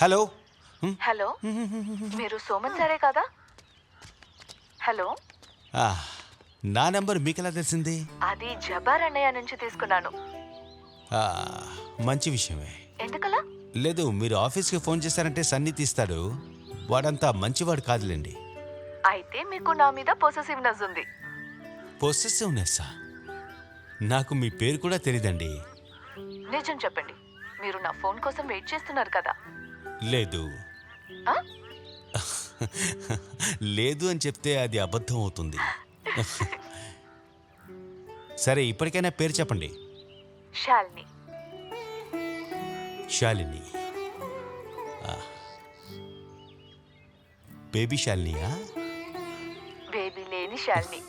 Hello. Hello, మీరు సోమన్ సరే కదా? హలో, ఆ, నా నెంబర్ మీకెలా తెలిసింది? అది జబార్ అన్నయ్య నుంచి తీసుకున్నాను. ఆ, మంచి విషయమే. ఎందుకలా? లేదు, మీరు ఆఫీస్కి ఫోన్ చేశారంటే సన్ని తీస్తాడు. వాడంతా మంచివాడు కాదులేండి. అయితే మీకు నా మీద పొసెసివ్నెస్ ఉంది. పొసెసివ్నెస్సా? నాకు మీ పేరు కూడా తెలీదండి. నిజం చెప్పండి, మీరు నా ఫోన్ కోసం వెయిట్ చేస్తున్నారు కదా? లేదు. ఆ? లేదు అని చెప్తే అది అబద్ధం అవుతుంది. సరే, ఇప్పటికైనా పేరు చెప్పండి. శాలిని. శాలిని. బేబీ శాలినియా? బేబీ లేని శాలిని.